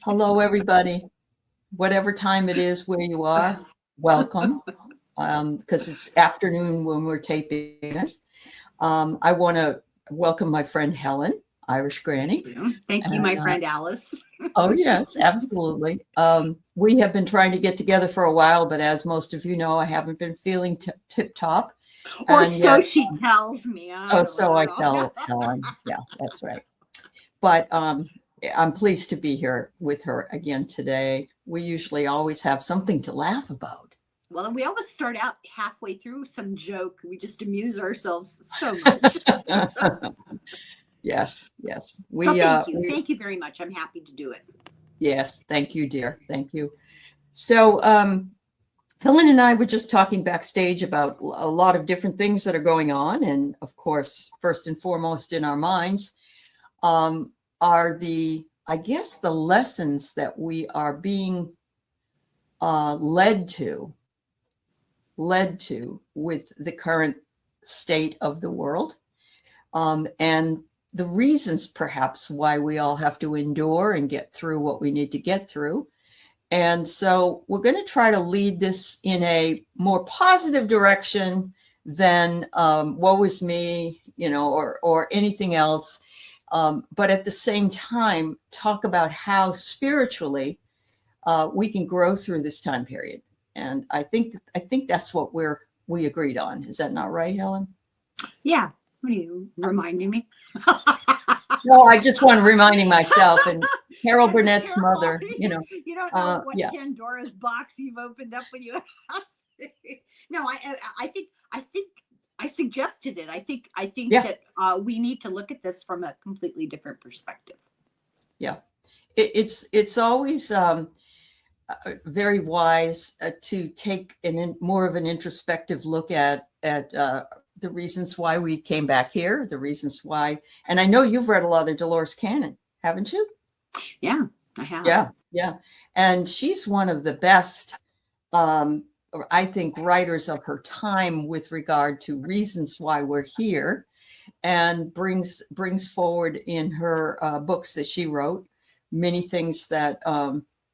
Hello, everybody. Whatever time it is where you are, welcome. Because it's afternoon when we're taping this. I want to welcome my friend Helen, Irish Granny. Thank you, my friend Alice. Oh, yes, absolutely. We have been trying to get together for a while, but as most of you know, I haven't been feeling tip-top. Or so she tells me. I tell Helen. Yeah, that's right. But I'm pleased to be here with her again today. We usually always have something to laugh about. Well, we always start out halfway through some joke. We just amuse ourselves so much. Yes. Thank you very much. I'm happy to do it. Yes, thank you, dear. Thank you. So Helen and I were just talking backstage about a lot of different things that are going on. And of course, first and foremost in our minds, are the lessons that we are being led to with the current state of the world, and the reasons perhaps why we all have to endure and get through what we need to get through. And so we're going to try to lead this in a more positive direction than woe is me, or anything else. But at the same time, talk about how spiritually we can grow through this time period. And I think that's what we agreed on. Is that not right, Helen? Yeah. What are you reminding me? No, I just want reminding myself and Carol Burnett's mother. You don't know what Pandora's box you've opened up when you asked me. No, I think I suggested it. I think that we need to look at this from a completely different perspective. Yeah, it's always very wise to take more of an introspective look at the reasons why we came back here, the reasons why. And I know you've read a lot of Dolores Cannon, haven't you? Yeah, I have. Yeah. And she's one of the best, I think, writers of her time with regard to reasons why we're here, and brings forward in her books that she wrote many things that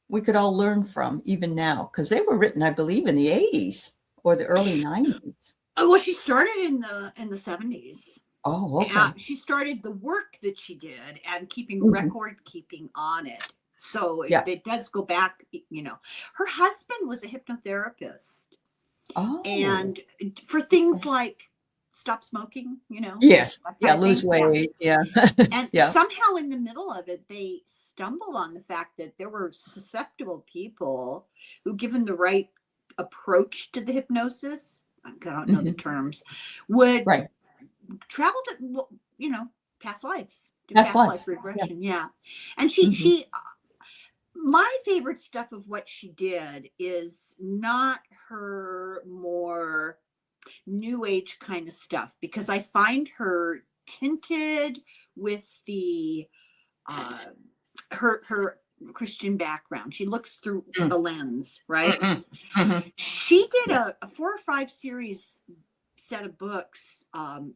we could all learn from even now, because they were written, I believe, in the 80s or the early 90s. Oh, well, she started in the 70s. Oh, okay. She started the work that she did and record keeping on it. So it does go back, Her husband was a hypnotherapist. Oh. And for things like stop smoking, Yes. Yeah, lose weight. Yeah. And somehow in the middle of it, they stumbled on the fact that there were susceptible people who, given the right approach to the hypnosis, I don't know the terms, would travel to, past lives. Past life regression. Yeah. And she my favorite stuff of what she did is not her more new age kind of stuff, because I find her tinted with the her Christian background. She looks through the lens, right? She did a 4 or 5 series set of books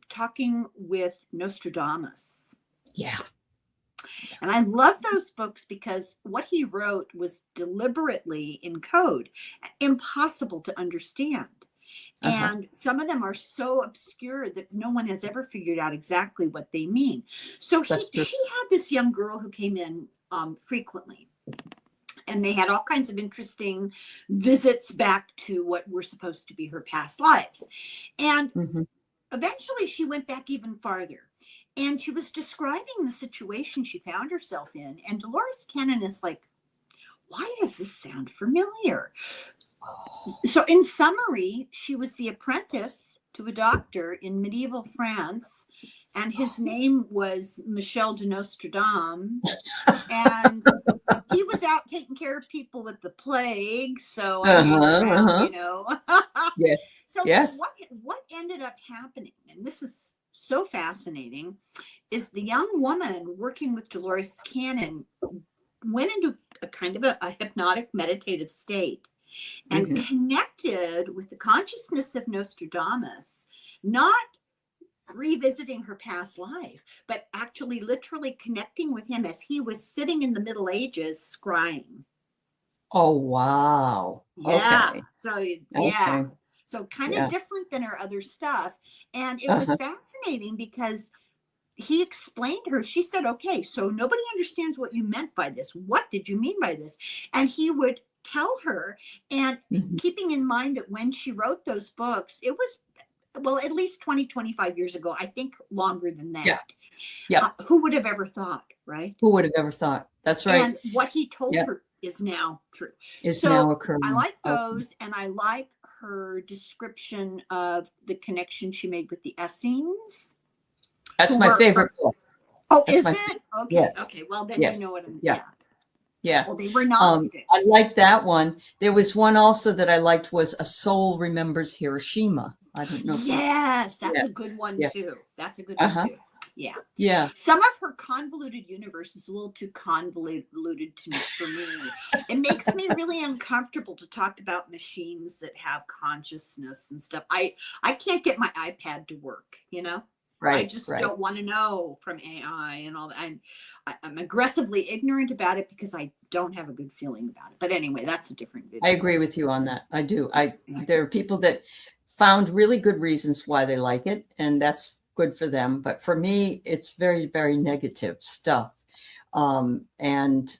talking with Nostradamus. Yeah. And I love those books because what he wrote was deliberately in code, impossible to understand. And some of them are so obscure that no one has ever figured out exactly what they mean. So she had this young girl who came in frequently, and they had all kinds of interesting visits back to what were supposed to be her past lives. And eventually she went back even farther, and she was describing the situation she found herself in. And Dolores Cannon is like, why does this sound familiar? So in summary, she was the apprentice to a doctor in medieval France, and his name was Michel de Nostradam, and he was out taking care of people with the plague. So So what ended up happening, and this is so fascinating, is the young woman working with Dolores Cannon went into a kind of a hypnotic meditative state and connected with the consciousness of Nostradamus, not revisiting her past life, but actually literally connecting with him as he was sitting in the Middle Ages scrying. Oh, wow. Yeah. Okay. So, yeah. Okay. So kind of Yeah. different than her other stuff. And it was Uh-huh. fascinating because he explained to her, she said, okay, so nobody understands what you meant by this. What did you mean by this? And he would tell her, and Mhm. keeping in mind that when she wrote those books, it was, well, at least 20, 25 years ago, I think longer than Yeah. that. Yeah. Who would have ever thought, right? Who would have ever thought? That's right. And what he told Yeah. her is now true. It's now So I occurring. like Okay. those, and I like her description of the connection she made with the Essenes. That's who my were favorite book. Oh, That's is my it? Okay. Yes. Okay. Well, then you Yes. know what I'm. Yeah. Yeah. Yeah. Well, they were Gnostics. I like that one. There was one also that I liked, was A Soul Remembers Hiroshima. I don't know. Yes, that's Yeah. a good one Yes. too. That's a good one Uh-huh. too. Yeah. Yeah. Some of her convoluted universe is a little too convoluted to me, for me. It makes me really uncomfortable to talk about machines that have consciousness and stuff. I can't get my iPad to work, you know? I Right. just Right. don't want to know from AI and all that. I'm aggressively ignorant about it because I don't have a good feeling about it. But anyway, that's a different video. I agree with you on that. I do. There are people that found really good reasons why they like it, and that's good for them. But for me, it's very, very negative stuff. And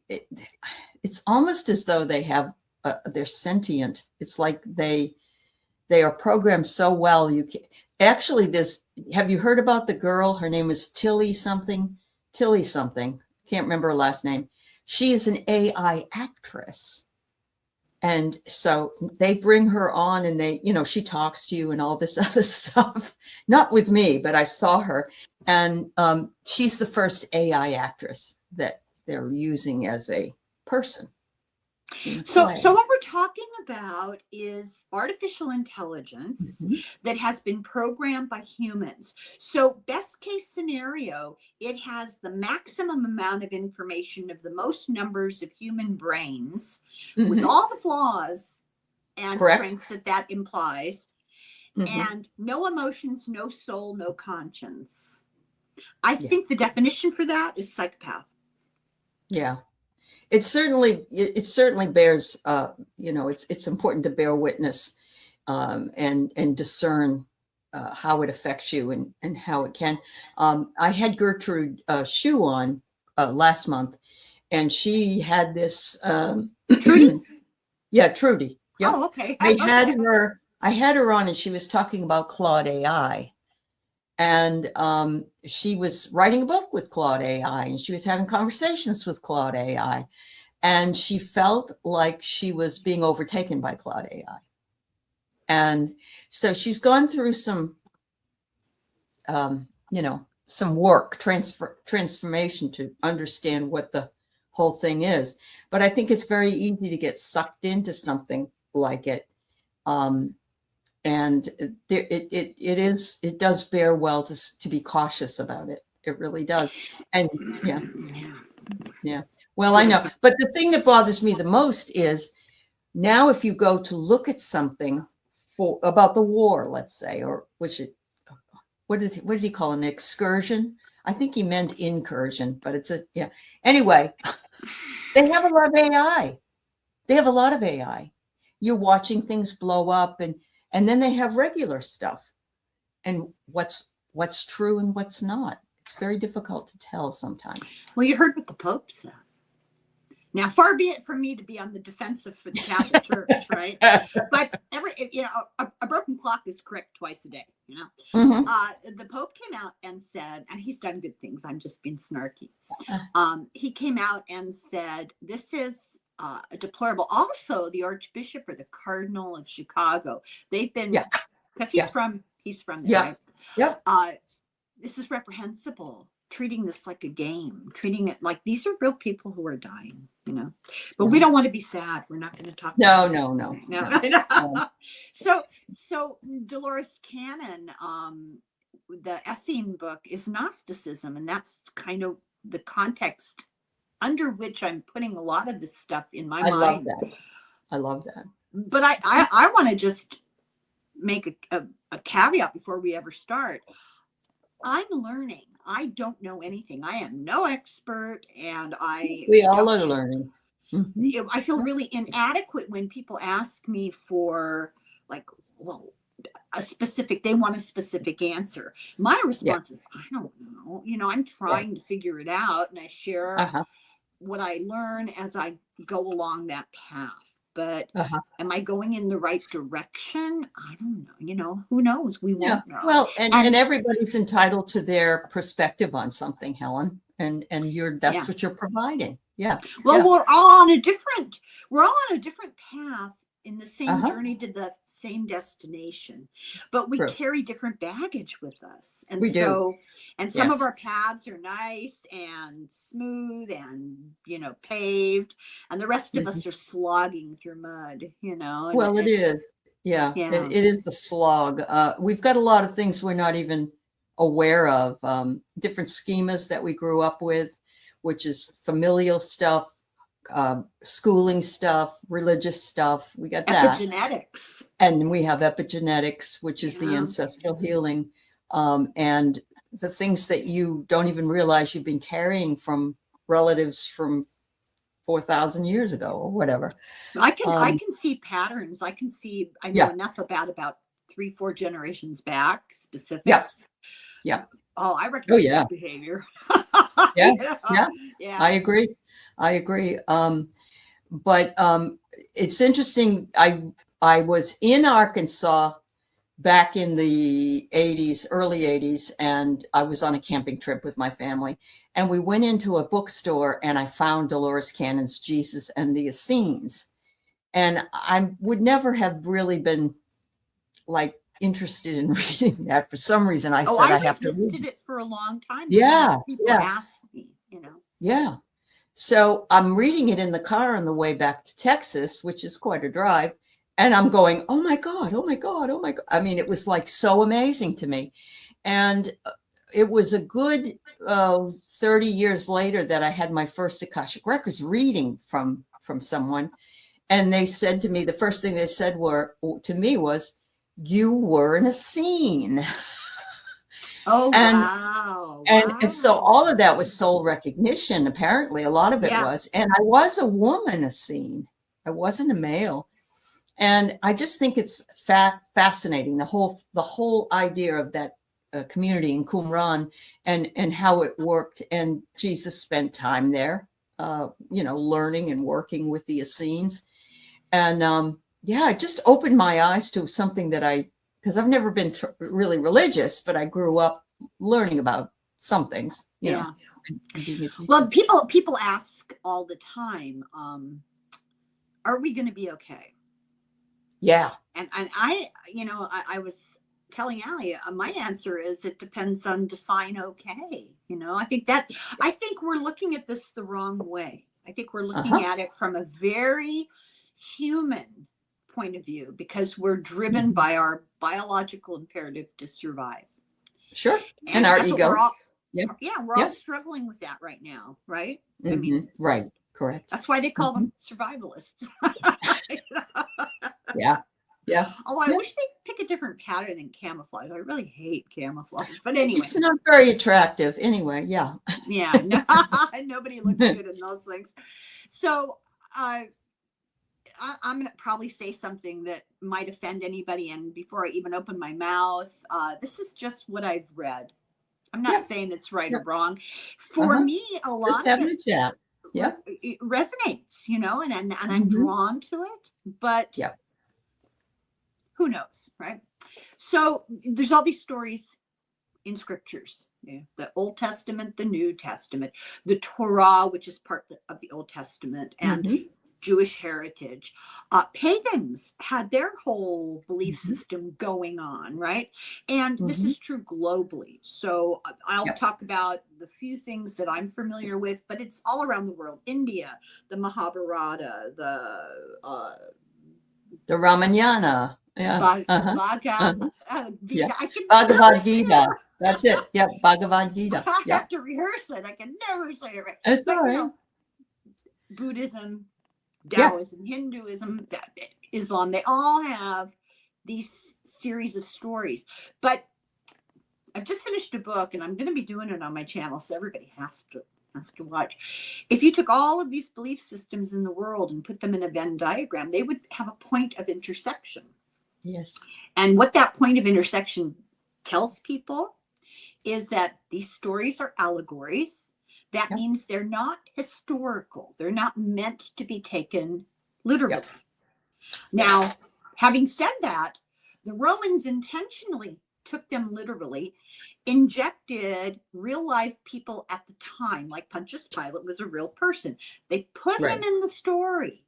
it's almost as though they have, they're sentient. It's like they are programmed so well. You can actually, have you heard about the girl? Her name is Tilly something. Can't remember her last name. She is an AI actress. And so they bring her on, and they, she talks to you and all this other stuff. Not with me, but I saw her. And she's the first AI actress that they're using as a person. So what we're talking about is artificial intelligence that has been programmed by humans. So best case scenario, it has the maximum amount of information of the most numbers of human brains with all the flaws and strengths that implies, and no emotions, no soul, no conscience. I think the definition for that is psychopath. Yeah. It certainly bears, it's important to bear witness and discern how it affects you and how it can. I had Gertrude Shue on last month, and she had this. Trudy? Yeah, Trudy. Yep. Oh, okay. I had her on, and she was talking about Claude AI. And she was writing a book with Claude AI, and she was having conversations with Claude AI. And she felt like she was being overtaken by Claude AI. And so she's gone through some, some work, transformation to understand what the whole thing is. But I think it's very easy to get sucked into something like it. And it does bear well to be cautious about it. It really does. And yeah. Well, I know. But the thing that bothers me the most is now, if you go to look at something about the war, let's say, or what did he call an excursion? I think he meant incursion, but it's Anyway, they have a lot of AI. You're watching things blow up, and then they have regular stuff, and what's true and what's not. It's very difficult to tell sometimes. Well, you heard what the Pope said. Now, far be it from me to be on the defensive for the Catholic Church, right? But a broken clock is correct twice a day. The Pope came out and said, and he's done good things. I'm just being snarky. He came out and said, "This is deplorable." Also, the Archbishop or the Cardinal of Chicago, they've been, because he's from there, right? Yeah. This is reprehensible. Treating this like a game, treating it like these are real people who are dying, but we don't want to be sad. We're not going to talk. No. So Dolores Cannon, the Essene book is Gnosticism, and that's kind of the context under which I'm putting a lot of this stuff in my mind. I love that. But I want to just make a caveat before we ever start. I'm learning. I don't know anything. I am no expert, and We all are learning. Mm-hmm. I feel really inadequate when people ask me for, like, well, they want a specific answer. My response is, I don't know. I'm trying to figure it out, and I share what I learn as I go along that path. But am I going in the right direction? I don't know. Who knows? We won't know. Well, and everybody's entitled to their perspective on something, Helen. And that's what you're providing. Yeah. Well, we're all on a different path in the same journey to the same destination, but we carry different baggage with us. And we do. And some of our paths are nice and smooth and, paved, and the rest of us are slogging through mud, Well, it is. Yeah. It is a slog. We've got a lot of things we're not even aware of, different schemas that we grew up with, which is familial stuff, schooling stuff, religious stuff. We got that. Epigenetics. And we have epigenetics, which is the ancestral healing. And the things that you don't even realize you've been carrying from relatives from 4,000 years ago or whatever. I can see patterns. I know enough about 3-4 generations back, specifics. Yeah. Oh, I recognize behavior. Yeah. I agree. But it's interesting. I was in Arkansas back in the 80s, early 80s, and I was on a camping trip with my family. And we went into a bookstore, and I found Dolores Cannon's Jesus and the Essenes. And I would never have really been interested in reading that. For some reason, I said I have to read it for a long time. People ask me, Yeah. So I'm reading it in the car on the way back to Texas, which is quite a drive. And I'm going, oh my God. I mean, it was so amazing to me. And it was a good 30 years later that I had my first Akashic Records reading from someone. And they said to me, the first thing they said to me was, you were in a scene. Oh, wow. And so all of that was soul recognition. Apparently, a lot of it was. And I was a woman, a scene. I wasn't a male. And I just think it's fascinating, the whole idea of that community in Qumran and how it worked. And Jesus spent time there, learning and working with the Essenes. And it just opened my eyes to something that because I've never been really religious, but I grew up learning about some things, you know. Well, people ask all the time, are we going to be okay? Yeah. And I was telling Allie, my answer is it depends on define okay. I think we're looking at this the wrong way. I think we're looking at it from a very human point of view, because we're driven by our biological imperative to survive. Sure. And our ego. We're all struggling with that right now, right? Mm-hmm. I mean, right. Correct. That's why they call them survivalists. Yeah. Although I wish they'd pick a different pattern than camouflage. I really hate camouflage. But anyway. It's not very attractive. Anyway, yeah. Yeah. No, nobody looks good in those things. So I'm going to probably say something that might offend anybody. And before I even open my mouth, this is just what I've read. I'm not saying it's right or wrong. For me, a lot just having a chat. Yeah. It resonates, and I'm drawn to it. But who knows, right? So there's all these stories in scriptures. The Old Testament, the New Testament, the Torah, which is part of the Old Testament, and Jewish heritage. Pagans had their whole belief system going on, right? And this is true globally. So I'll talk about the few things that I'm familiar with, but it's all around the world. India, the Mahabharata, the Ramayana. Yeah. Bhagavad Gita. That's it. Yep. Bhagavad Gita. I have to rehearse it. I can never say it right. It's all right. Buddhism, Taoism, Hinduism, Islam, they all have these series of stories. But I've just finished a book, and I'm going to be doing it on my channel, so everybody has to watch. If you took all of these belief systems in the world and put them in a Venn diagram, they would have a point of intersection. Yes. And what that point of intersection tells people is that these stories are allegories. That means they're not historical. They're not meant to be taken literally. Yep. Now, having said that, the Romans intentionally took them literally, injected real life people at the time, like Pontius Pilate was a real person. They put him in the story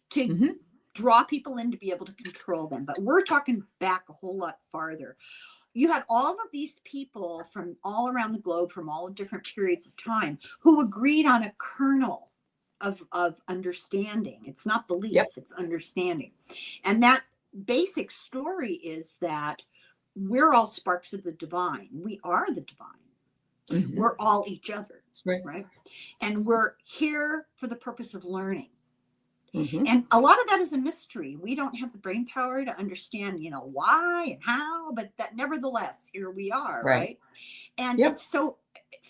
to draw people in to be able to control them. But we're talking back a whole lot farther. You had all of these people from all around the globe, from all different periods of time, who agreed on a kernel of understanding. It's not belief, it's understanding. And that basic story is that we're all sparks of the divine. We are the divine. We're all each other, right? And we're here for the purpose of learning. And a lot of that is a mystery. We don't have the brain power to understand, why and how, but that nevertheless, here we are, right? And it's so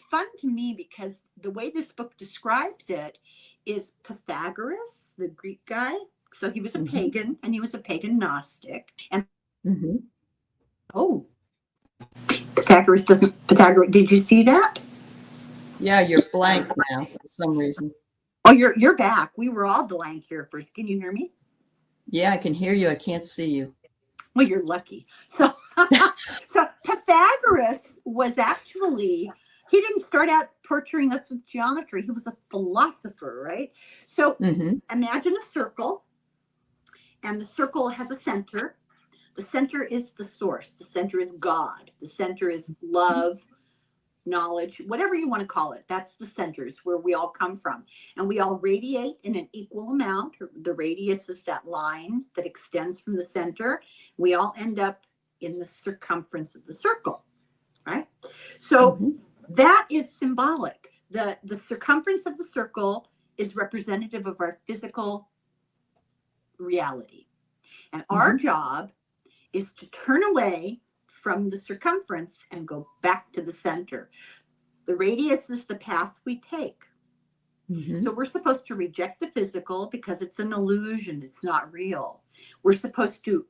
fun to me because the way this book describes it is Pythagoras, the Greek guy. So he was a pagan, and he was a pagan Gnostic. And Pythagoras, did you see that? Yeah, you're blank now for some reason. Oh, you're back. We were all blank here first. Can you hear me? Yeah, I can hear you. I can't see you. Well, you're lucky. So, so Pythagoras was actually, he didn't start out torturing us with geometry. He was a philosopher, right? So imagine a circle, and the circle has a center. The center is the source. The center is God. The center is love, knowledge, whatever you want to call it. That's the center, is where we all come from. And we all radiate in an equal amount. The radius is that line that extends from the center. We all end up in the circumference of the circle, right? So that is symbolic. The circumference of the circle is representative of our physical reality. And our job is to turn away from the circumference and go back to the center. The radius is the path we take. So we're supposed to reject the physical because it's an illusion. It's not real. We're supposed to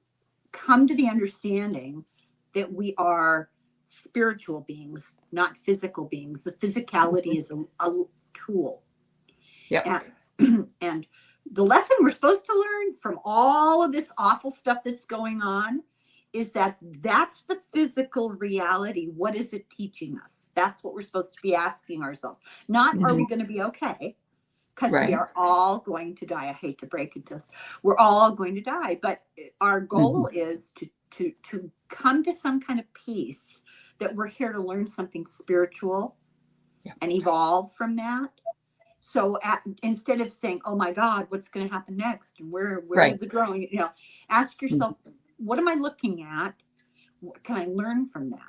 come to the understanding that we are spiritual beings, not physical beings. The physicality is a tool. And the lesson we're supposed to learn from all of this awful stuff that's going on is that that's the physical reality. What is it teaching us? That's what we're supposed to be asking ourselves. Not, are we going to be okay? Because we are all going to die. I hate to break it to us. We're all going to die. But our goal is to come to some kind of peace, that we're here to learn something spiritual and evolve from that. So instead of saying, oh my God, what's going to happen next? And where is the growing? Ask yourself, what am I looking at? What can I learn from that?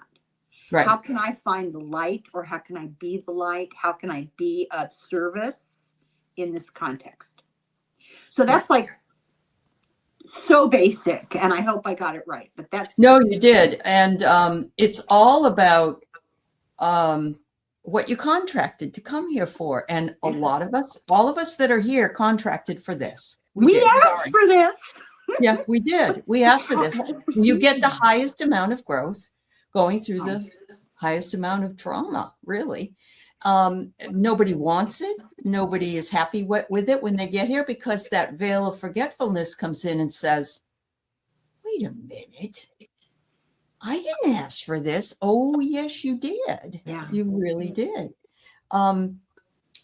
How can I find the light, or how can I be the light? How can I be of service in this context? So that's like so basic, and I hope I got it right, but that's. No, you did. And it's all about what you contracted to come here for. And a lot of us, all of us that are here, contracted for this. We asked for this. Yeah, we did. We asked for this. You get the highest amount of growth going through the highest amount of trauma, really. Nobody wants it. Nobody is happy with it when they get here, because that veil of forgetfulness comes in and says, wait a minute. I didn't ask for this. Oh, yes, you did. Yeah. You really did.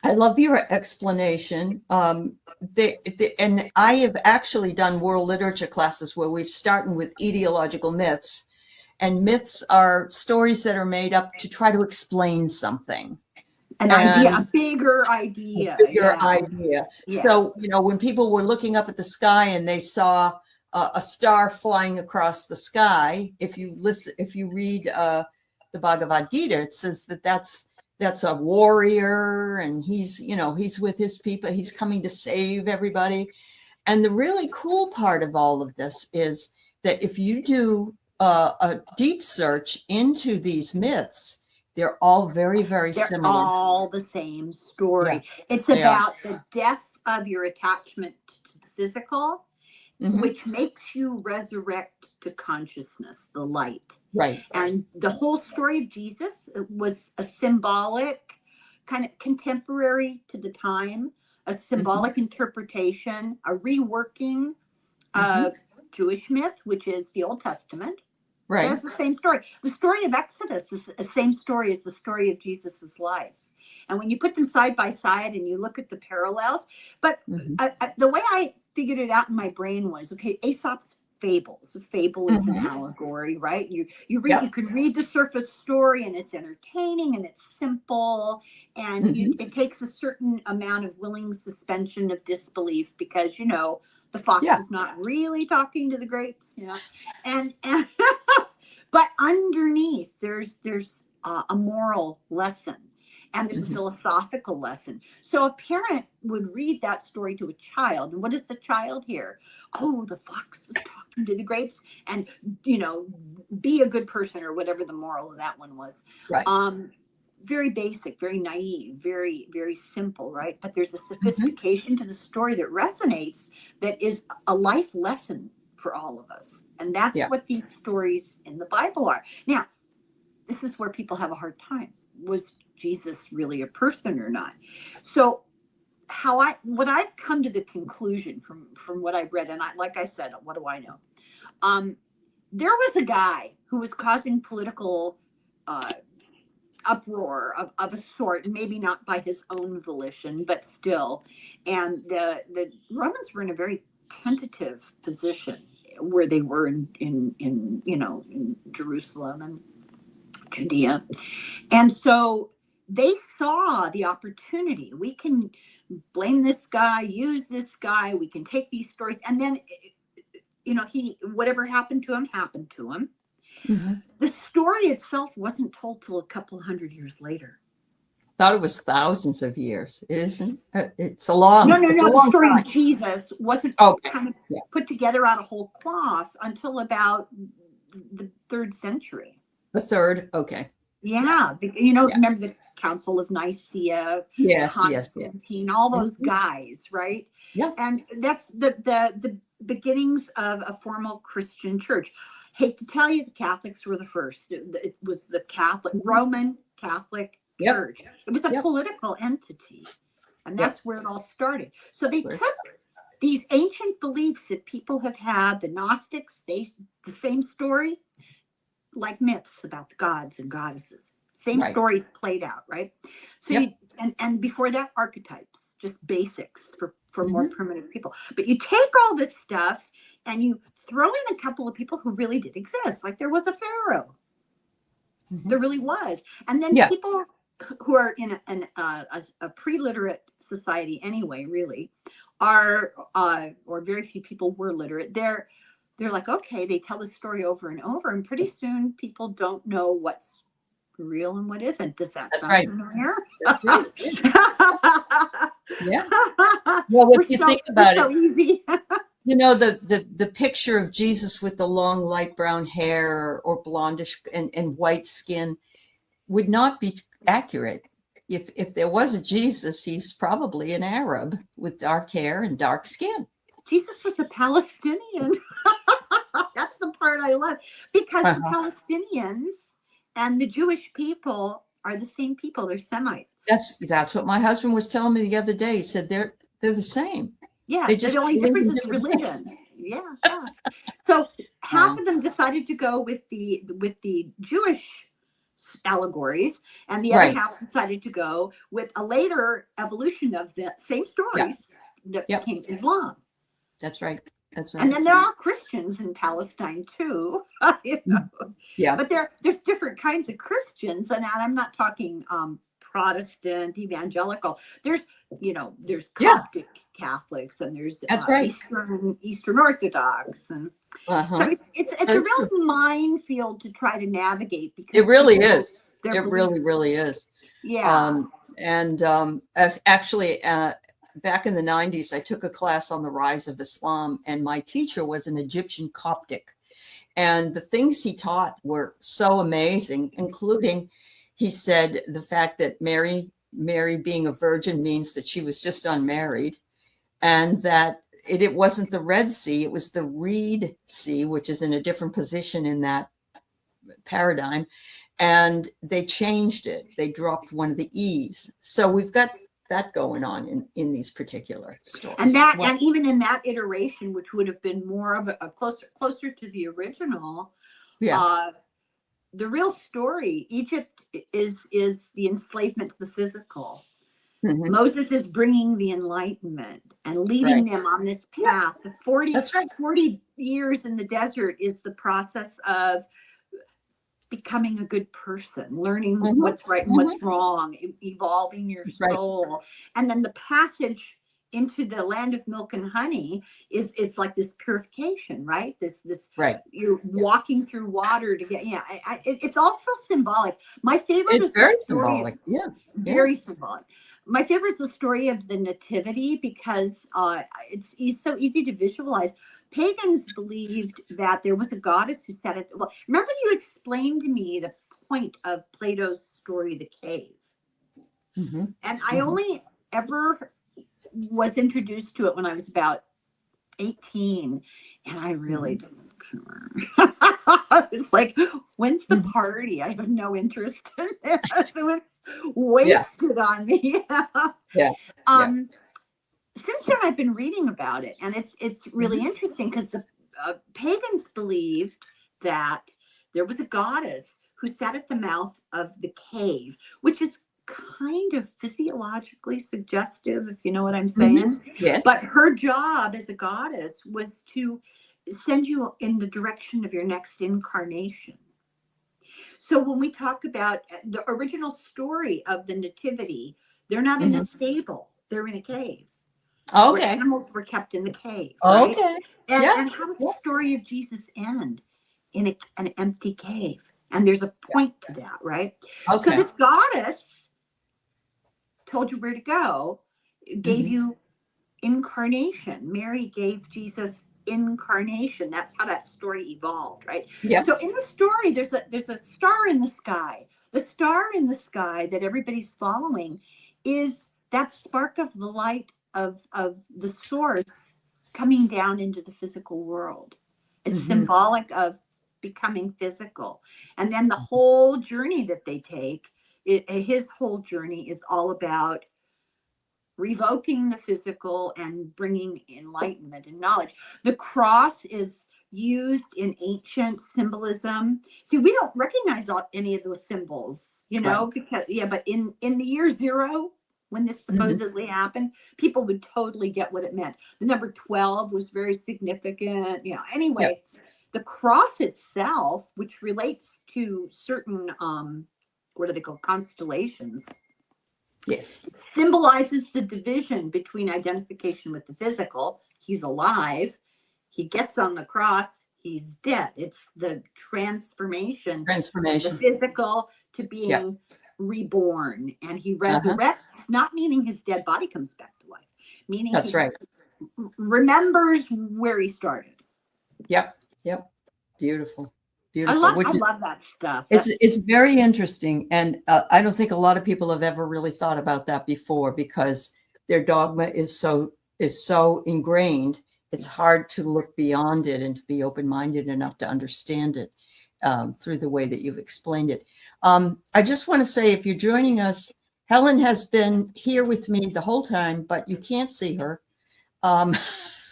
I love your explanation. And I have actually done world literature classes where we've started with etiological myths. And myths are stories that are made up to try to explain something. A bigger idea. Yeah. So, when people were looking up at the sky and they saw a star flying across the sky, if you read the Bhagavad Gita, it says that's a warrior, and he's with his people. He's coming to save everybody. And the really cool part of all of this is that if you do a deep search into these myths, they're all very, very They're similar. all the same story. Yeah, It's they are. about the death of your attachment to the physical, Mhm. which makes you resurrect to consciousness, the light. Right. And the whole story of Jesus was a symbolic, kind of contemporary to the time, a symbolic interpretation, a reworking of Jewish myth, which is the Old Testament. Right. That's the same story. The story of Exodus is the same story as the story of Jesus's life. And when you put them side by side and you look at the parallels, but the way I figured it out in my brain was, okay, Aesop's fables. A fable is an allegory, right? You read, Yep. you can read the surface story, and it's entertaining and it's simple, and it takes a certain amount of willing suspension of disbelief, because the fox is not really talking to the grapes, and but underneath there's a moral lesson, and there's a philosophical lesson. So a parent would read that story to a child, and what does the child hear? Oh, the fox was talking to the grapes, and be a good person, or whatever the moral of that one was. Right. Very basic, very naive, very, very simple, right? But there's a sophistication to the story that resonates, that is a life lesson for all of us. And that's what these stories in the Bible are. Now, this is where people have a hard time. Was Jesus really a person or not? So what I've come to the conclusion from what I've read, and like I said, what do I know? There was a guy who was causing political uproar of a sort, maybe not by his own volition, but still. And the Romans were in a very tentative position where they were in Jerusalem and Judea. And so they saw the opportunity. We can blame this guy, use this guy, we can take these stories, and then whatever happened to him happened to him. The story itself wasn't told till a couple hundred years later. Thought it was thousands of years. It isn't. It's a long. No. It's The story of Jesus wasn't kind of put together out of whole cloth until about the 3rd century. The 3rd. Okay. Yeah. Remember the Council of Nicaea? Yes. Constantine, all those guys, right? Yeah. And that's the beginnings of a formal Christian church. Hate to tell you, the Catholics were the first. It was the Roman Catholic Church. It was a political entity, and that's where it all started. So they took these ancient beliefs that people have had, the Gnostics, the same story, like myths about the gods and goddesses. Same stories played out, right? So and before that, archetypes, just basics for more primitive people. But you take all this stuff and you throw in a couple of people who really did exist. Like there was a pharaoh. There really was. And then people who are in a pre-literate society anyway, really, are or very few people were literate. They're like, okay, they tell the story over and over, and pretty soon people don't know what's real and what isn't. Does that sound familiar? Yeah. Well, if you think about so easy. The picture of Jesus with the long light brown hair or blondish and white skin would not be accurate. If there was a Jesus, he's probably an Arab with dark hair and dark skin. Jesus was a Palestinian. That's the part I love, because the Palestinians and the Jewish people are the same people. They're Semites. That's what my husband was telling me the other day. He said they're the same. Yeah, the only difference is religion. Yeah. So half of them decided to go with the Jewish allegories, and the other half decided to go with a later evolution of the same stories that became Islam. That's right. And then there are Christians in Palestine too. Yeah. But there's different kinds of Christians, and I'm not talking Protestant, evangelical. There's Coptic Catholics, and there's Eastern Orthodox, and so it's a real minefield to try to navigate, because it really is. It really is. Yeah. As actually back in the 90s, I took a class on the rise of Islam, and my teacher was an Egyptian Coptic. And the things he taught were so amazing, including, he said, the fact that Mary being a virgin means that she was just unmarried, and that it wasn't the Red Sea, it was the Reed Sea, which is in a different position in that paradigm. And they changed it. They dropped one of the E's. So we've got that going on in these particular stories. And that, and even in that iteration, which would have been more of a closer to the original, the real story, Egypt is the enslavement to the physical. Mm-hmm. Moses is bringing the enlightenment and leading them on this path. The 40 years in the desert is the process of becoming a good person, learning what's right and what's wrong, evolving your soul. And then the passage into the land of milk and honey is like this purification, right? This you're walking through water to get, it's also symbolic. My favorite is very symbolic. Very symbolic. My favorite is the story of the nativity, because it's so easy to visualize. Pagans believed that there was a goddess who sat at, well, remember you explained to me the point of Plato's story, The Cave. Mm-hmm. And I only ever was introduced to it when I was about 18, and I really didn't care. I was like, when's the party? I have no interest in this. It was wasted on me. Since then, I've been reading about it, and it's really interesting, because the pagans believed that there was a goddess who sat at the mouth of the cave, which is kind of physiologically suggestive, if you know what I'm saying. Mm-hmm. Yes. But her job as a goddess was to send you in the direction of your next incarnation. So when we talk about the original story of the nativity, they're not in a stable, they're in a cave. Okay. Animals were kept in the cave. Right? Okay. And how does the story of Jesus end? In an empty cave. And there's a point to that, right? Okay. So this goddess told you where to go, gave you incarnation. Mary gave Jesus incarnation. That's how that story evolved, right? Yeah. So in the story, there's a star in the sky. The star in the sky that everybody's following is that spark of the light of the source coming down into the physical world. It's symbolic of becoming physical. And then the whole journey that they take, his whole journey is all about revoking the physical and bringing enlightenment and knowledge. The cross is used in ancient symbolism. See, we don't recognize any of those symbols, because but in the year 0, when this supposedly happened, people would totally get what it meant. The number 12 was very significant. Anyway, the cross itself, which relates to certain, what are they called, constellations? Yes. Symbolizes the division between identification with the physical. He's alive. He gets on the cross. He's dead. It's the transformation. Of the physical to being reborn. And he resurrects, not meaning his dead body comes back to life, meaning that's right. Remembers where he started. Yep. Beautiful. I love that stuff. It's very interesting, and I don't think a lot of people have ever really thought about that before, because their dogma is so ingrained. It's hard to look beyond it and to be open-minded enough to understand it through the way that you've explained it. I just want to say, if you're joining us, Helen has been here with me the whole time, but you can't see her. Can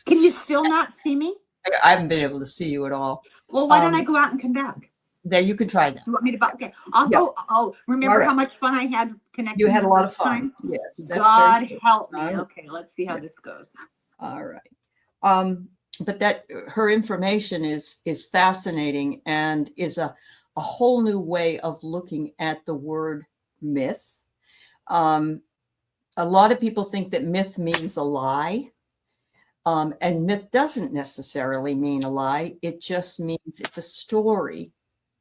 you still not see me? I haven't been able to see you at all. Well, why don't I go out and come back? There, you can try that. You want me to? Okay, I'll go. Oh, remember how much fun I had connecting? You had a lot of fun. Time? Yes. That's God help me. Okay, let's see how this goes. All right. But that her information is fascinating, and is a whole new way of looking at the word myth. A lot of people think that myth means a lie. And myth doesn't necessarily mean a lie. It just means it's a story.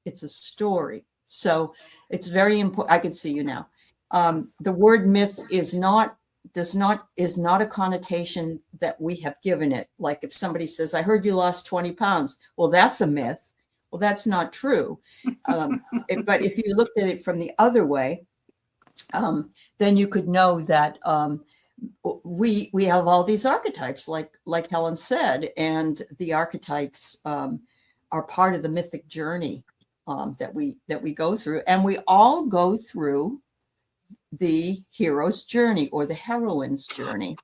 It's a story. So it's very important. I can see you now. The word myth is not a connotation that we have given it. Like if somebody says, I heard you lost 20 pounds. Well, that's a myth. Well, that's not true. But if you looked at it from the other way, then you could know that we have all these archetypes, like Helen said, and the archetypes are part of the mythic journey that we go through, and we all go through the hero's journey or the heroine's journey.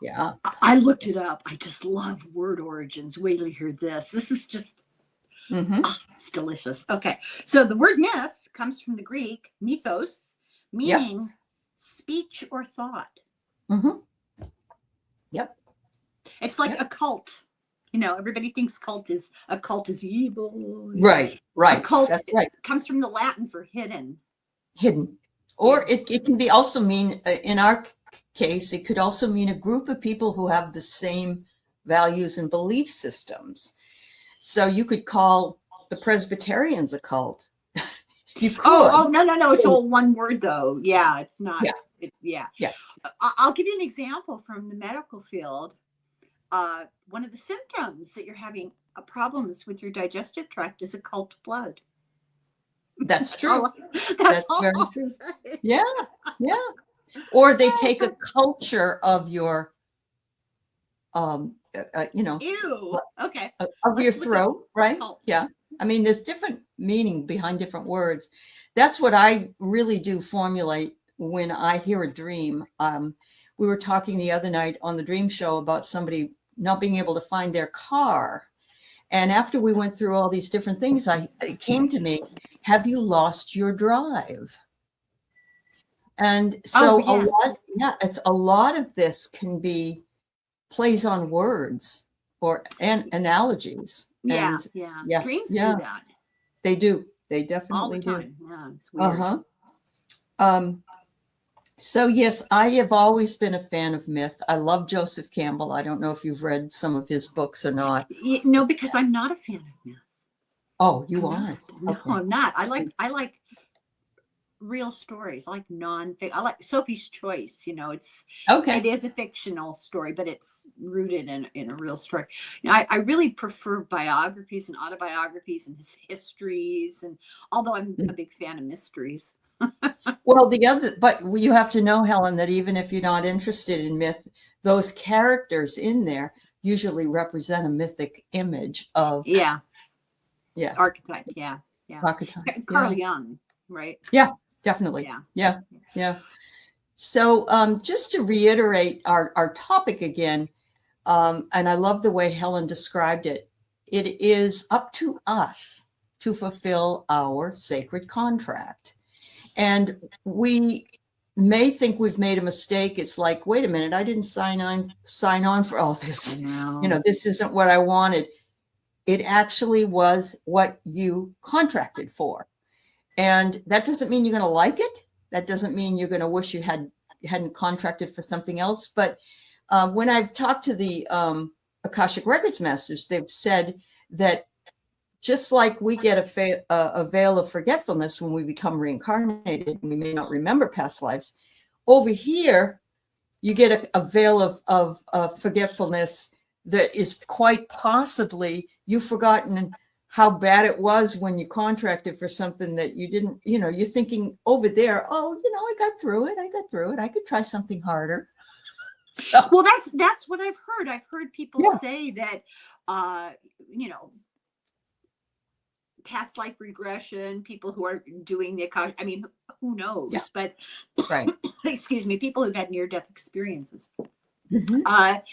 Yeah, I looked it up. I just love word origins. Wait till you hear this. This is just, it's delicious. Okay. So the word myth comes from the Greek mythos, meaning speech or thought. Yep. It's like a cult. You know, everybody thinks a cult is evil. Right. A cult That's right. comes from the Latin for hidden. Or it can be also mean, in our case, it could also mean a group of people who have the same values and belief systems. So you could call the Presbyterians a cult. You could. Oh, no. It's all one word, though. Yeah, it's not. Yeah. I'll give you an example from the medical field. One of the symptoms that you're having problems with your digestive tract is occult blood. That's true. That's very true. Yeah. Or they take a culture of your, Ew. Okay. of your throat, right? Yeah. I mean, there's different meaning behind different words. That's what I really do formulate when I hear a dream. We were talking the other night on the dream show about somebody not being able to find their car. And after we went through all these different things, it came to me, have you lost your drive? And so a lot of this can be plays on words and analogies. Yeah. Dreams do that. They do. They definitely all the do. time. Yeah, it's weird. So yes, I have always been a fan of myth. I love Joseph Campbell. I don't know if you've read some of his books or not. No, because I'm not a fan of myth. Oh, you aren't? No, I'm not. I like real stories. I like non-fiction. I like Sophie's Choice. You know, it is a fictional story, but it's rooted in a real story. You know, I really prefer biographies and autobiographies and his histories. And although I'm a big fan of mysteries. Well, but you have to know, Helen, that even if you're not interested in myth, those characters in there usually represent a mythic image of archetype. Archetype. Carl Jung, right? Yeah, definitely. Yeah. So just to reiterate our topic again, and I love the way Helen described it, it is up to us to fulfill our sacred contract. And we may think we've made a mistake. It's like, wait a minute, I didn't sign on for all this. This isn't what I wanted. It actually was what you contracted for. And that doesn't mean you're going to like it. That doesn't mean you're going to wish you hadn't contracted for something else. But when I've talked to the Akashic Records masters, they've said that just like we get a veil of forgetfulness when we become reincarnated, we may not remember past lives. Over here, you get a veil of forgetfulness that is quite possibly you've forgotten how bad it was when you contracted for something that you didn't, you're thinking over there, I got through it. I could try something harder. So. Well, that's what I've heard. I've heard people say that, past life regression, people who are doing who knows? Yeah. But right. Excuse me, people who've had near-death experiences, that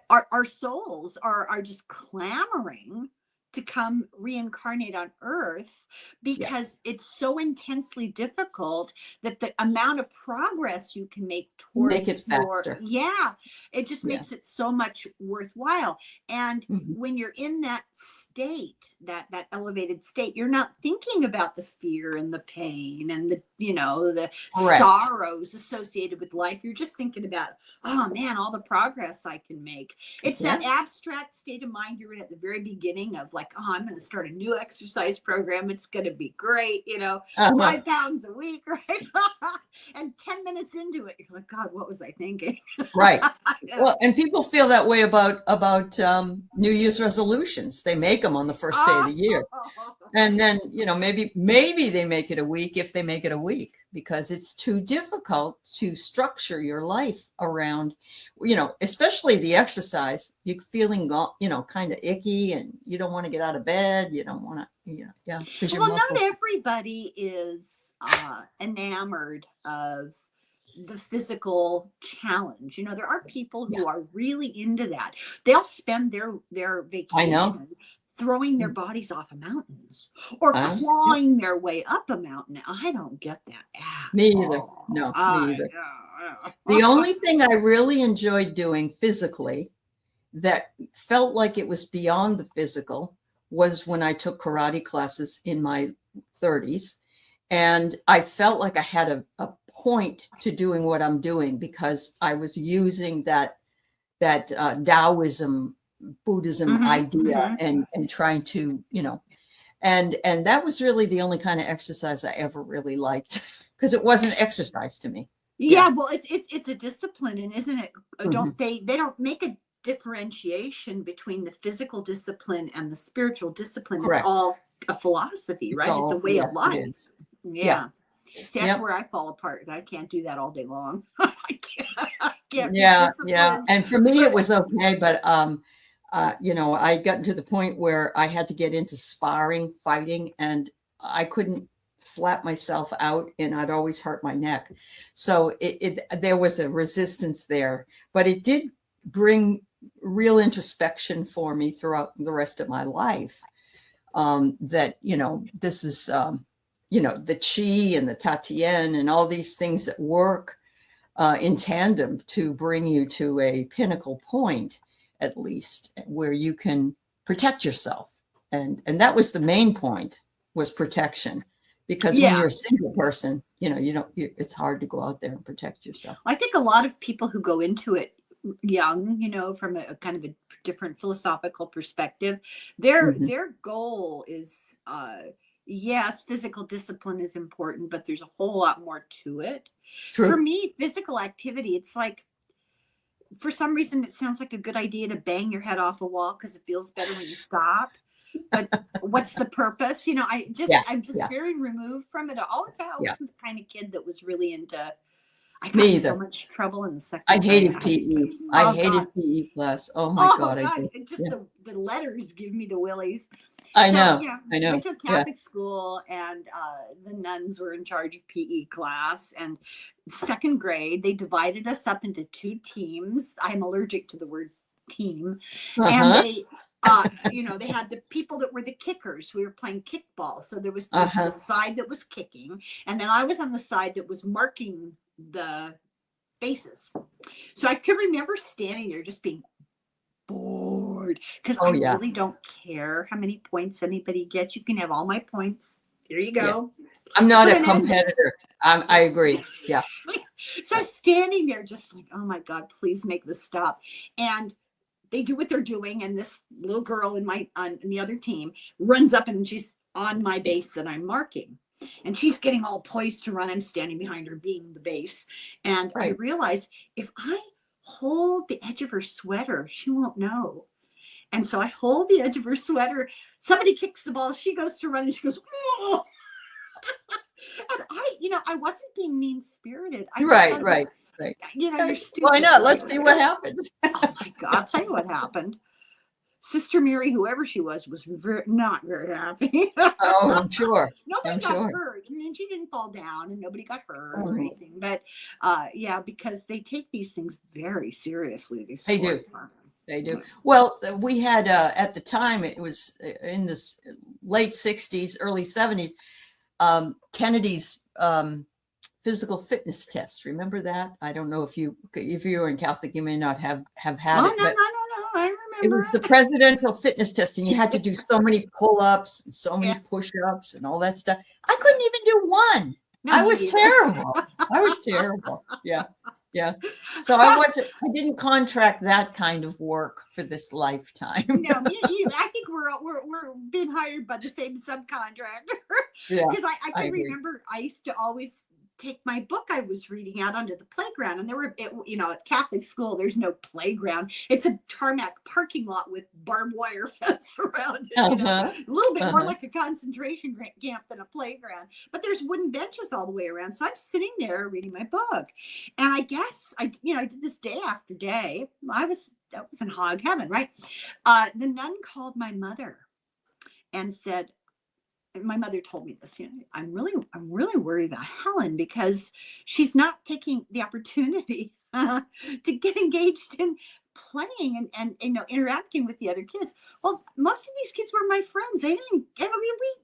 our souls are just clamoring to come reincarnate on Earth because it's so intensely difficult that the amount of progress you can make towards make it faster. It just makes it so much worthwhile. And when you're in that state, that elevated state, you're not thinking about the fear and the pain and the the Correct. sorrows associated with life. You're just thinking about, oh man, all the progress I can make. It's Yeah. that abstract state of mind you're in at the very beginning of like, oh, I'm going to start a new exercise program. It's going to be great. 5 pounds a week, right? And 10 minutes into it, you're like, God, what was I thinking? Right. Well, and people feel that way about New Year's resolutions. They make them on the first day of the year. And then, maybe they make it a week if they make it a week, because it's too difficult to structure your life around, especially the exercise. You're feeling, kind of icky, and you don't want to get out of bed. You don't want to, because your muscles. Not everybody is enamored of the physical challenge. There are people who are really into that. They'll spend their vacation throwing their bodies off of mountains or clawing their way up a mountain. I don't get that. Me either. No, me either. The only thing I really enjoyed doing physically that felt like it was beyond the physical was when I took karate classes in my 30s. And I felt like I had a point to doing what I'm doing, because I was using that Taoism, Buddhism idea and trying to, and that was really the only kind of exercise I ever really liked, because it wasn't exercise to me. Yeah, well, it's a discipline, and isn't it? Don't they don't make a differentiation between the physical discipline and the spiritual discipline. Correct. It's all a philosophy, right? It's a way of life. Yeah. See, that's where I fall apart. I can't do that all day long. I can't yeah. And for me, it was okay, but I got to the point where I had to get into sparring, fighting, and I couldn't slap myself out, and I'd always hurt my neck. So there was a resistance there, but it did bring real introspection for me throughout the rest of my life. That, this is, the Qi and the Tatian and all these things that work in tandem to bring you to a pinnacle point, at least, where you can protect yourself. And that was the main point, was protection. Because when you're a single person, it's hard to go out there and protect yourself. I think a lot of people who go into it young, from a kind of a different philosophical perspective, their goal is, yes, physical discipline is important, but there's a whole lot more to it. True. For me, physical activity, it's like, for some reason, it sounds like a good idea to bang your head off a wall because it feels better when you stop. But what's the purpose? I'm just very removed from it. I wasn't the kind of kid that was really into. I got in so much trouble in the second. I hated PE. I hated PE class. Oh my God! The letters give me the willies. I know. I went to a Catholic school, and the nuns were in charge of PE class. And second grade, they divided us up into 2 teams. I'm allergic to the word team, and they. They had the people that were the kickers. We were playing kickball. So there was the side that was kicking. And then I was on the side that was marking the bases. So I could remember standing there just being bored, because I really don't care how many points anybody gets. You can have all my points. Here you go. Yeah. I'm not a competitor. I agree. Yeah. So standing there just like, oh my God, please make this stop. And they do what they're doing, and this little girl on the other team runs up, and she's on my base that I'm marking, and she's getting all poised to run. I'm standing behind her, being the base, and I realize if I hold the edge of her sweater, she won't know. And so I hold the edge of her sweater. Somebody kicks the ball. She goes to run, and she goes, "Whoa!" And I wasn't being mean-spirited. Right. You're stupid. Why not? Let's see what happens. Oh my God! I'll tell you what happened. Sister Mary, whoever she was not very happy. Oh, I'm sure. Nobody got hurt. I mean, she didn't fall down, and nobody got hurt or anything. But because they take these things very seriously. They do. They do. Well, we had at the time, it was in the late 60s, early 70s, Kennedy's physical fitness test. Remember that? I don't know if you were in Catholic, you may not have had it. No. I remember. It was the presidential fitness test, and you had to do so many pull-ups and so many push-ups and all that stuff. I couldn't even do one. No, I me was neither. terrible. I was terrible. Yeah. Yeah. So I didn't contract that kind of work for this lifetime. No, I think we're being hired by the same subcontractor. Yeah, Because I I can agree. remember I used to always take my book I was reading out onto the playground, and at Catholic school there's no playground. It's a tarmac parking lot with barbed wire fence around it. Uh-huh. A little bit more Uh-huh. like a concentration camp than a playground, but there's wooden benches all the way around. So I'm sitting there reading my book, and I guess I did this day after day. That was in hog heaven, right? The nun called my mother and said, my mother told me this, I'm really worried about Helen because she's not taking the opportunity to get engaged in playing and interacting with the other kids. Well, most of these kids were my friends. They didn't,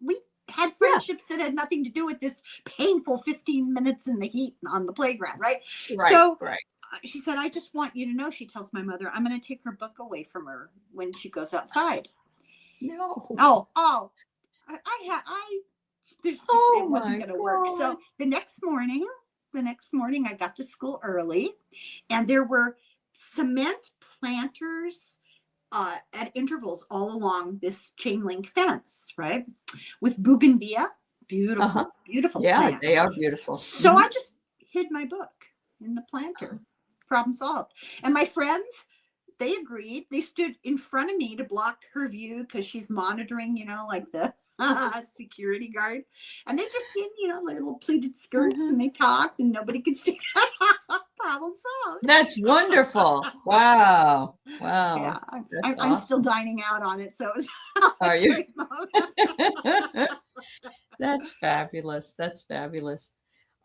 we had friendships that had nothing to do with this painful 15 minutes in the heat on the playground, right? Right, So right. she said, I just want you to know, she tells my mother, I'm going to take her book away from her when she goes outside. No. Oh, it wasn't my going to work. So God. the next morning I got to school early, and there were cement planters at intervals all along this chain link fence, right? With bougainvillea, beautiful, beautiful Yeah, plants. they are beautiful. So I just hid my book in the planter. Problem solved. And my friends, they agreed. They stood in front of me to block her view because she's monitoring, like the security guard. And they just did, their little pleated skirts, and they talked, and nobody could see. Problem solved. That's wonderful. Wow. Wow. Yeah, That's I'm awesome. still dining out on it. So it was Are a you? great moment. That's fabulous. That's fabulous.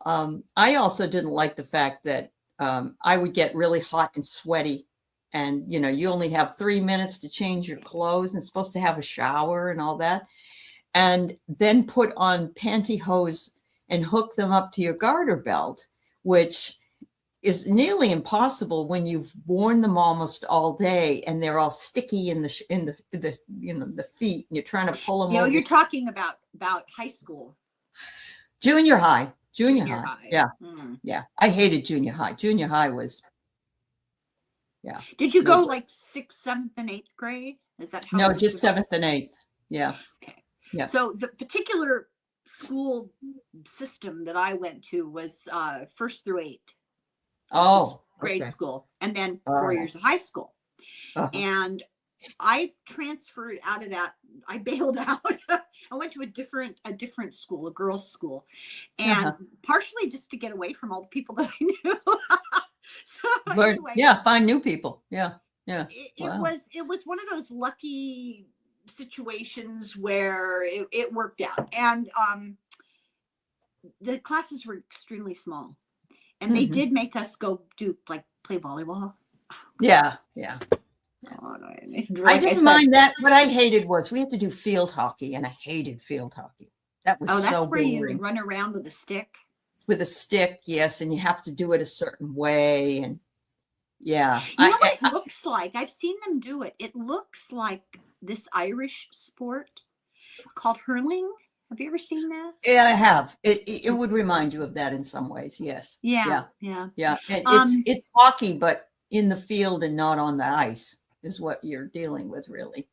I also didn't like the fact that I would get really hot and sweaty, and you only have 3 minutes to change your clothes and supposed to have a shower and all that, and then put on pantyhose and hook them up to your garter belt, which is nearly impossible when you've worn them almost all day and they're all sticky in the feet, and you're trying to pull them over. You're talking about high school. Junior high. Junior high. Yeah. Yeah. I hated junior high. Junior high was, yeah. Did you go like 6th, 7th, and 8th grade? Is that how? No, just 7th and 8th. Yeah. Okay. Yeah. So the particular school system that I went to was 1st through 8th. Oh. Grade okay. school, and then 4 years of high school. Uh-huh. And I transferred out of that. I bailed out. I went to a different school, a girls' school, and partially just to get away from all the people that I knew. So anyway, find new people. Yeah. It was one of those lucky situations where it worked out, and the classes were extremely small, and they did make us go play volleyball. Yeah. I didn't mind that. What I hated was we had to do field hockey, and I hated field hockey. That was that's so where boring. you run around with a stick. With a stick, yes, and you have to do it a certain way, and yeah. You know what it looks like? I've seen them do it. It looks like this Irish sport called hurling. Have you ever seen that? Yeah, I have. It would remind you of that in some ways. Yes. Yeah. And it's hockey, but in the field and not on the ice is what you're dealing with, really.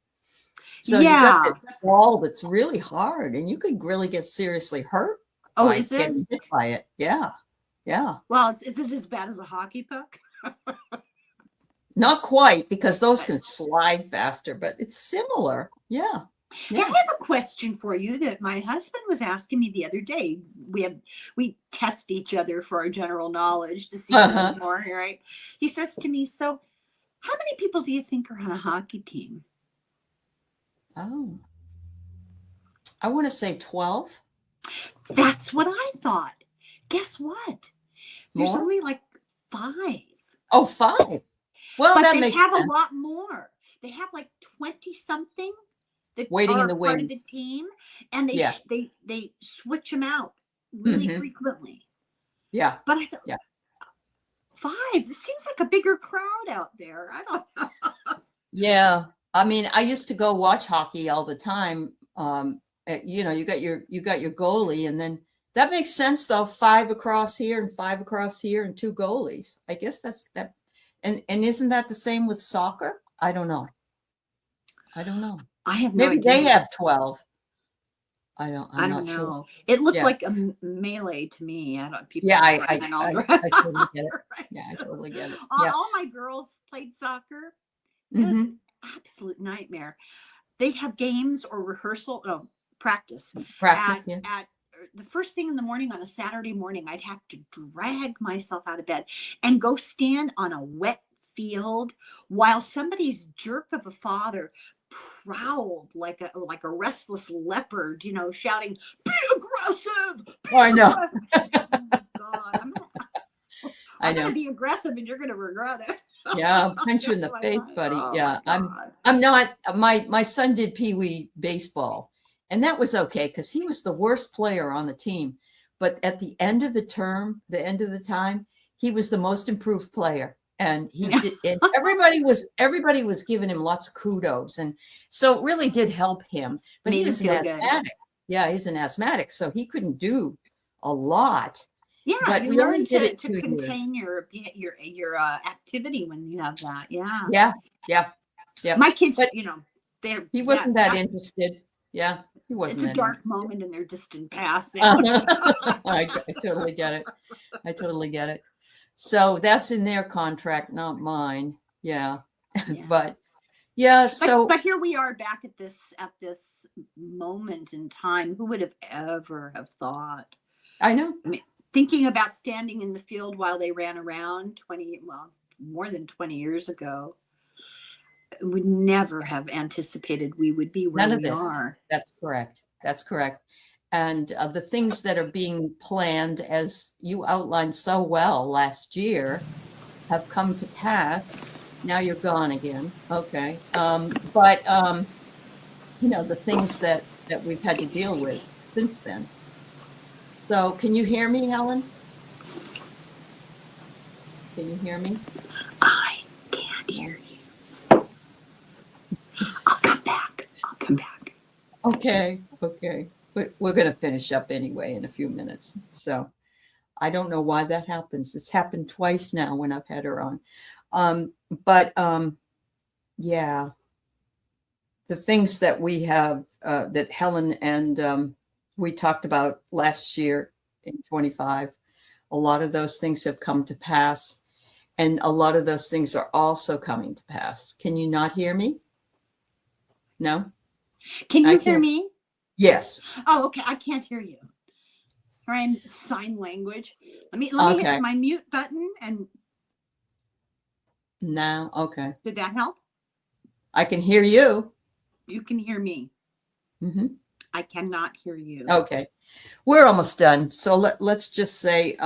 So you got this ball that's really hard, and you could really get seriously hurt. Oh, is it? Getting hit by it? Yeah. Well, is it as bad as a hockey puck? Not quite, because those can slide faster, but it's similar. Yeah. I have a question for you that my husband was asking me the other day. We test each other for our general knowledge to see more, right? He says to me, so how many people do you think are on a hockey team? Oh, I want to say 12. That's what I thought. Guess what? There's More? only like 5. Oh, 5. Well, but that they makes have sense. a lot more. They have like 20 something that waiting in the part wings of the team, and they switch them out really frequently. Yeah. But I thought 5. This seems like a bigger crowd out there. I don't know. Yeah. I mean, I used to go watch hockey all the time. You got your goalie, and then That makes sense though. 5 across here and 5 across here and 2 goalies. I guess that's that. And isn't that the same with soccer? I don't know. I have no Maybe idea. they have 12. I'm I not don't sure. know. It looked Yeah. like a melee to me. I don't. People Yeah, I totally get it. Yeah, I totally get it. Yeah. All my girls played soccer. It was Mm-hmm. an absolute nightmare. They'd have games or practice Practice. Yeah. at the first thing in the morning on a Saturday morning. I'd have to drag myself out of bed and go stand on a wet field while somebody's jerk of a father prowled like a restless leopard, shouting, "Be aggressive! Be Oh, I know. aggressive!" Oh God, I I'm know. gonna be aggressive and you're gonna regret it. Yeah, I'll punch you in the face, buddy. Oh, Yeah, my I'm God. not. My son did Pee Wee baseball, and that was okay because he was the worst player on the team. But at the end of the term, the end of the time, he was the most improved player, and he did. And everybody was giving him lots of kudos, and so it really did help him. But Made he him was an feel good. asthmatic. Yeah, he's an asthmatic, so he couldn't do a lot. Yeah, But you we learn only did to it 2 years. contain your activity when you have that. Yeah. Yeah. My kids, But he wasn't that interested. Yeah, he wasn't. It's a that dark interested. moment in their distant past. I totally get it. I totally get it. So that's in their contract, not mine. Yeah. But yeah, so but here we are back at this moment in time. Who would have ever have thought? I know. I mean, thinking about standing in the field while they ran around more than 20 years ago, would never have anticipated we would be where we are. That's correct. That's correct. And the things that are being planned, as you outlined so well last year, have come to pass. Now you're gone again. Okay. But the things that we've had to deal with since then. So can you hear me, Helen? Can you hear me? I can't hear you. I'll come back. Okay. We're going to finish up anyway in a few minutes. So I don't know why that happens. It's happened twice now when I've had her on. Yeah, the things that we have, that Helen and we talked about last year in 25, a lot of those things have come to pass. And a lot of those things are also coming to pass. Can you not hear me? No? Can you hear me? Yes. Oh, okay. I can't hear you. Try sign language. Let me hit my mute button and now. Okay. Did that help? I can hear you. You can hear me. Mm-hmm. I cannot hear you. Okay. We're almost done. So let's just say,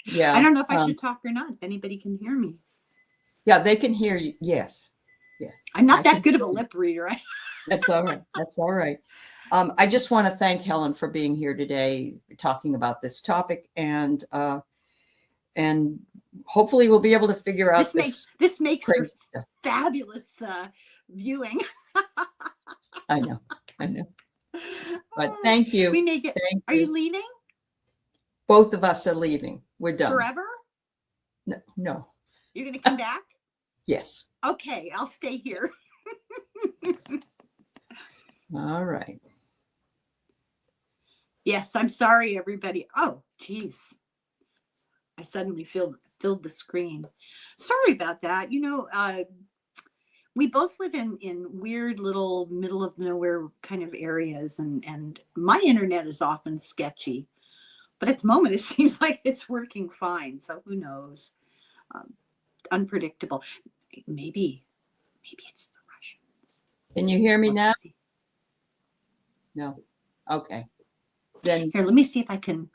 yeah. I don't know if I should talk or not. If anybody can hear me. Yeah, they can hear you. Yes. I'm not that good of a lip reader. That's all right. That's all right. I just want to thank Helen for being here today, talking about this topic, and hopefully we'll be able to figure out this makes for fabulous viewing. I know. But thank you. We make it. Are you leaving? Both of us are leaving. We're done. Forever? No. You're going to come back? Yes. Okay, I'll stay here. All right. Yes, I'm sorry, everybody. Oh, geez. I suddenly filled the screen. Sorry about that. We both live in weird little middle of nowhere kind of areas, and my internet is often sketchy. But at the moment, it seems like it's working fine. So who knows? Unpredictable. Maybe it's the Russians. Can you hear me now? No. Okay. Then here, let me see if I can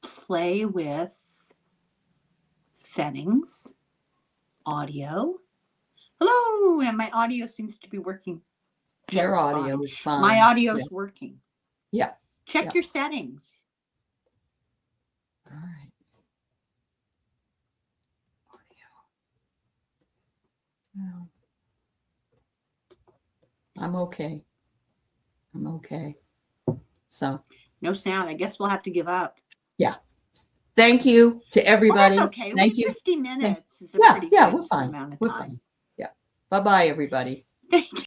play with settings, audio. Hello, and my audio seems to be working. Your audio is fine. My audio is working. Yeah. Check your settings. All right. Audio. I'm okay. So No sound. I guess we'll have to give up. Yeah. Thank you to everybody. Well, that's okay. Thank Well, you. 50 minutes is a Yeah, pretty yeah, good we're fine. amount of We're time. fine. Yeah. Bye-bye, everybody. Thank you.